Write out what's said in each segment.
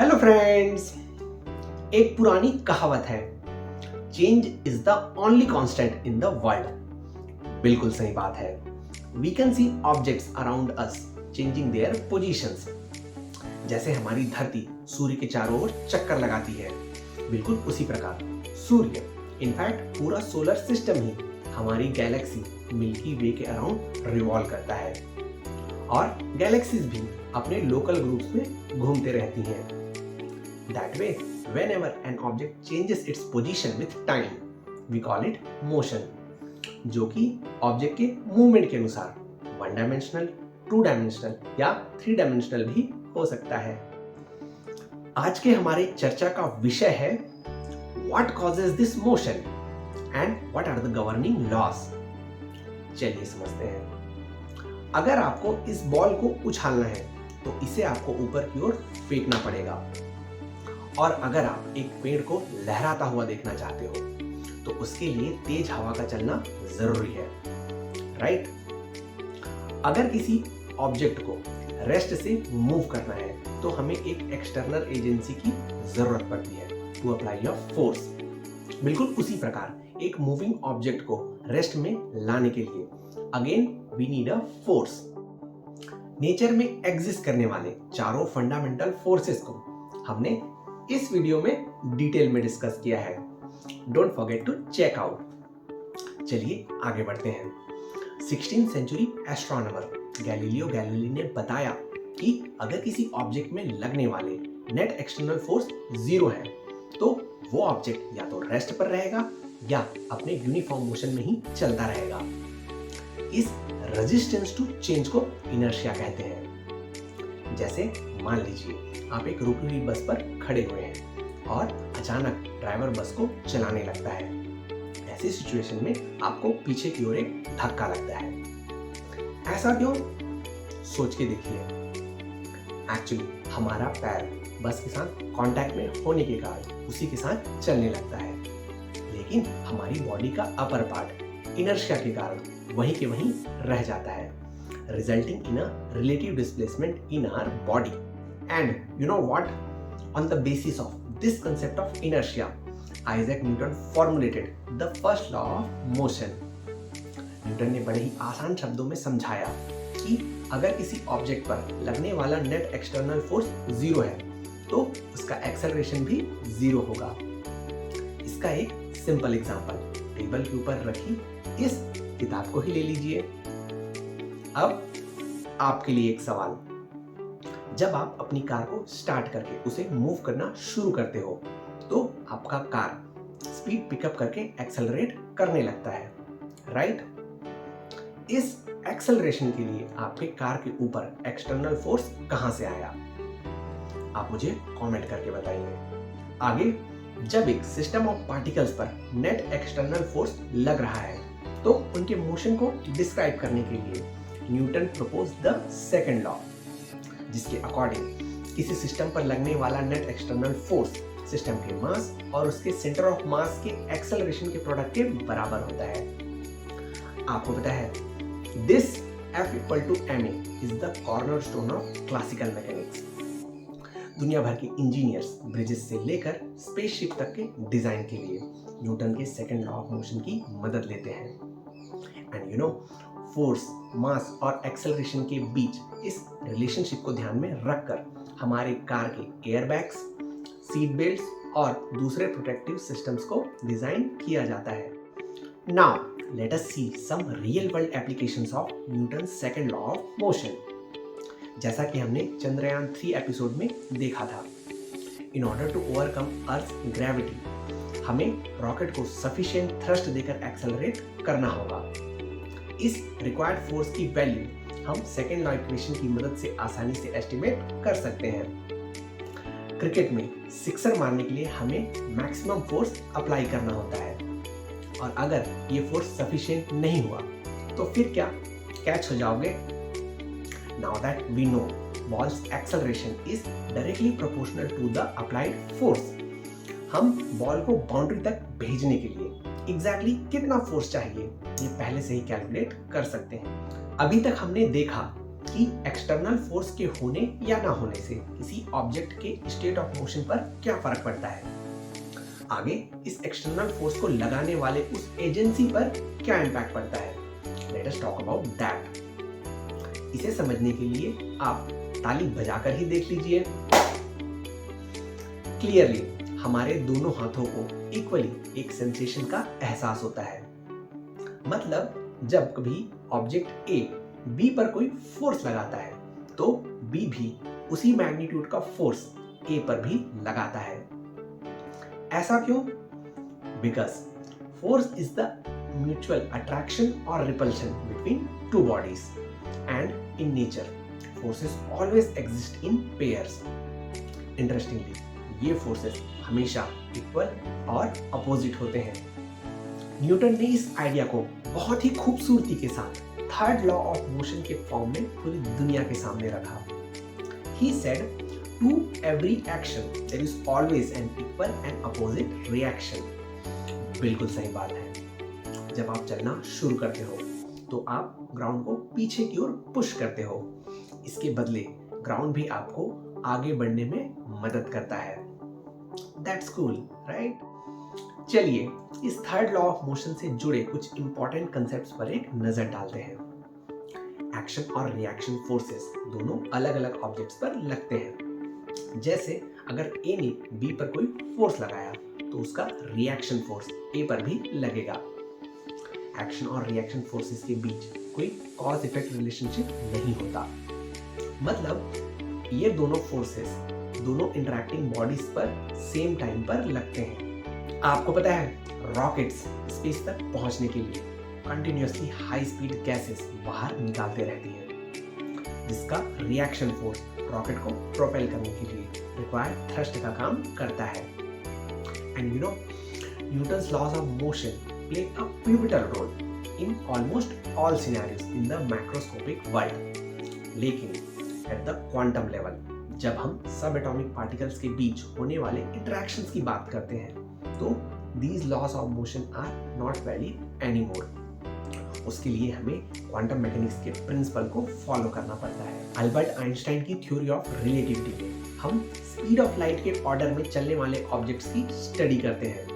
Hello friends. एक पुरानी कहावत है, change is the only constant in the world. बिल्कुल सही बात है। We can see objects around us changing their positions. जैसे हमारी धरती सूर्य के चारों ओर चक्कर लगाती है, बिल्कुल उसी प्रकार सूर्य, इनफैक्ट पूरा सोलर सिस्टम ही हमारी गैलेक्सी मिल्की वे के अराउंड रिवॉल्व करता है। और गैलेक्सीज भी अपने लोकल ग्रुप्स में घूमते रहती हैं। That way, whenever an object changes its position with time, we call it motion, जो कि ऑब्जेक्ट के मूवमेंट के अनुसार वन डायमेंशनल, टू डायमेंशनल या थ्री डायमेंशनल भी हो सकता है। आज के हमारे चर्चा का विषय है What causes this motion and what are the governing laws? चलिए समझते हैं। अगर आपको इस बॉल को उछालना है तो इसे आपको ऊपर की ओर फेंकना पड़ेगा। और अगर आप एक पेड़ को लहराता हुआ देखना चाहते हो तो उसके लिए तेज हवा का चलना जरूरी है, राइट? अगर किसी ऑब्जेक्ट को रेस्ट से मूव करना है तो हमें एक एक्सटर्नल एजेंसी की जरूरत पड़ती है टू अप्लाई अ फोर्स। बिल्कुल उसी प्रकार एक मूविंग ऑब्जेक्ट को रेस्ट में लाने के लिए again we need a force. Nature में एग्जिस्ट करने वाले चारों फंडामेंटल फोर्सेस को हमने इस वीडियो में डिटेल में डिस्कस किया है। Don't forget to check out. चलिए आगे बढ़ते हैं। 16th century astronomer Galileo Galilei ने बताया कि अगर किसी ऑब्जेक्ट में लगने वाले नेट एक्सटर्नल फोर्स जीरो है तो वो ऑब्जेक्ट या तो रेस्ट पर रहेगा या अपने यूनिफॉर्म मोशन में ही चलता रहेगा। इस रेजिस्टेंस टू चेंज को इनर्शिया कहते हैं। जैसे मान लीजिए आप एक रुकी हुई बस पर खड़े हुए हैं और अचानक ड्राइवर बस को चलाने लगता है। ऐसी सिचुएशन में आपको पीछे की ओर एक धक्का लगता है। ऐसा क्यों? सोच के देखिए। एक्चुअली हमारा पैर बस के साथ कांटेक्ट में होने के कारण उसी के साथ चलने लगता है, लेकिन हमारी बॉडी का अपर पार्ट इनर्शिया के कारण वहीं के वहीं रह जाता है, resulting in a relative displacement in our body. And you know what? On the basis of this concept of inertia, Isaac Newton formulated the first law of motion. Newton ने बड़े ही आसान शब्दों में समझाया कि अगर किसी ऑब्जेक्ट पर लगने वाला नेट एक्सटर्नल फोर्स जीरो है तो उसका एक्सेलरेशन भी जीरो होगा। इसका एक सिंपल एग्जांपल टेबल के ऊपर रखी इस किताब को ही ले लीजिए। अब आपके लिए एक सवाल। जब आप अपनी कार को स्टार्ट करके उसे मूव करना शुरू करते हो तो आपका कार स्पीड पिकअप करके एक्सेलरेट करने लगता है, राइट? इस एक्सेलरेशन के लिए आपके कार के ऊपर एक्सटर्नल फोर्स कहां से आया? आप मुझे कमेंट करके बताइए। आगे जब एक सिस्टम ऑफ पार्टिकल्स पर नेट एक्सटर्नल फोर्स लग रहा है तो उनके मोशन को डिस्क्राइब करने के लिए Newton propose the second law, जिसके अकॉर्डिंग किसी सिस्टम पर लगने वाला नेट एक्सटर्नल फोर्स सिस्टम के मास और उसके सेंटर ऑफ मास के एक्सेलरेशन के प्रोडक्ट के बराबर होता है। आपको पता है this F equal to ma is the cornerstone of classical mechanics. दुनिया भर के इंजीनियर्स ब्रिजेस से लेकर स्पेसशिप तक के डिजाइन के लिए न्यूटन के सेकंड लॉ ऑफ मोशन की मदद लेते हैं। एंड यू नो, फोर्स, मास और एक्सेलरेशन के बीच इस रिलेशनशिप को ध्यान में रखकर हमारे कार के एयरबैग्स, सीट बेल्ट्स और दूसरे प्रोटेक्टिव सिस्टम्स को डिजाइन किया जाता है। Now let us see some real world applications of Newton's second law of motion. जैसा कि हमने चंद्रयान 3 एपिसोड में देखा था, in order to overcome earth gravity हमें रॉकेट को सफिशिएंट थ्रस्ट देकर एक्सेलरेट करना होगा। इस रिक्वायर्ड फोर्स की वैल्यू हम सेकेंड लॉ इक्वेशन की मदद से आसानी से एस्टिमेट कर सकते हैं। क्रिकेट में सिक्सर मारने के लिए हमें मैक्सिमम फोर्स अप्लाई करना होता है और अगर ये फोर्स सफिशिएंट नहीं हुआ तो फिर क्या कैच हो जाओगे? Now that we know ball's acceleration is directly proportional to the applied force. हम बॉल को बाउंड्री तक भेजने के लिए एग्जैक्टली कितना फोर्स चाहिए ये पहले से ही कैलकुलेट कर सकते हैं। अभी तक हमने देखा कि किसी एक्सटर्नल फोर्स के होने या ना होने से किसी ऑब्जेक्ट के स्टेट ऑफ मोशन पर क्या फर्क पड़ता है। आगे इस एक्सटर्नल फोर्स को लगाने वाले उस एजेंसी पर क्या इम्पैक्ट पड़ता है। Let us talk about that. इसे समझने के लिए आप ताली बजाकर ही देख लीजिए। क्लियरली हमारे दोनों हाथों को इक्वली एक सेंसेशन का एहसास होता है। मतलब जब कभी ऑब्जेक्ट ए बी पर कोई फोर्स लगाता है तो बी भी उसी मैग्नीट्यूड का फोर्स ए पर भी लगाता है। ऐसा क्यों? Because force is the mutual attraction और repulsion between two bodies and in nature forces always exist in pairs. Interestingly ये फोर्सेस हमेशा इक्वल और अपोजिट होते हैं। न्यूटन ने इस आइडिया को बहुत ही खूबसूरती के साथ थर्ड लॉ ऑफ मोशन के फॉर्म में पूरी दुनिया के सामने रखा। He said, to every action there is always an equal and opposite reaction. बिल्कुल सही बात है। जब आप चलना शुरू करते हो तो आप ग्राउंड को पीछे की ओर पुश करते हो। इसके बदले ग्राउंड भी आपको आगे बढ़ने में मदद करता है। That's cool, right? चलिए इस थर्ड लॉ ऑफ मोशन से जुड़े कुछ इंपॉर्टेंट कंसेप्ट्स पर एक नजर डालते हैं। एक्शन और रिएक्शन फोर्सेस दोनों अलग अलग ऑब्जेक्ट्स पर लगते हैं। जैसे अगर ए ने बी पर कोई फोर्स लगाया तो उसका रिएक्शन फोर्स ए पर भी लगेगा। एक्शन और रिएक्शन फोर्सेस के बीच कोई कॉज इफेक्ट रिलेशनशिप नहीं होता। मतलब ये दोनों फोर्सेस दोनों इंटरैक्टिंग बॉडीज पर सेम टाइम पर लगते हैं। आपको पता है रॉकेट्स स्पेस तक पहुंचने के लिए कंटिन्यूअसली हाई स्पीड गैसेस बाहर निकालते रहती है, जिसका रिएक्शन फोर्स रॉकेट को प्रोपेल करने के लिए रिक्वायर्ड थ्रस्ट का काम करता है। And you know Newton's laws of motion play a pivotal role in almost all scenarios in the macroscopic world. लेकिन एट द क्वांटम लेवल जब हम सब एटॉमिक पार्टिकल्स के बीच होने वाले इंटरैक्शंस की बात करते हैं तो these laws of motion are not valid anymore. उसके लिए हमें क्वांटम मैकेनिक्स के प्रिंसिपल को फॉलो करना पड़ता है। अल्बर्ट आइंस्टाइन की थ्योरी ऑफ रिलेटिविटी में हम स्पीड ऑफ लाइट के ऑर्डर में चलने वाले ऑब्जेक्ट्स की स्टडी करते हैं।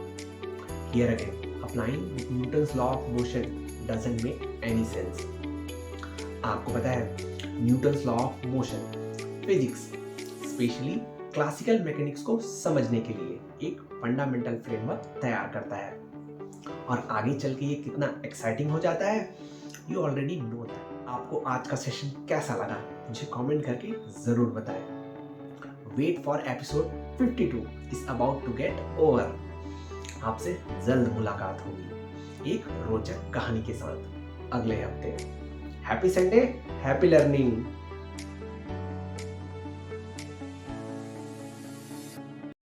Here again applying Newton's law of motion doesn't make any sense. आपको पता है Newton's law of motion physics specially classical mechanics को समझने के लिए एक फंडामेंटल फ्रेमवर्क तैयार करता है। और आगे चल के ये कितना एक्साइटिंग हो जाता है यू ऑलरेडी नो दैट। आपको आज का सेशन कैसा लगा मुझे कमेंट करके जरूर बताएं। Wait for episode 52 is about to get over. आपसे जल्द मुलाकात होगी एक रोचक कहानी के साथ अगले हफ्ते। Happy Sunday, happy learning.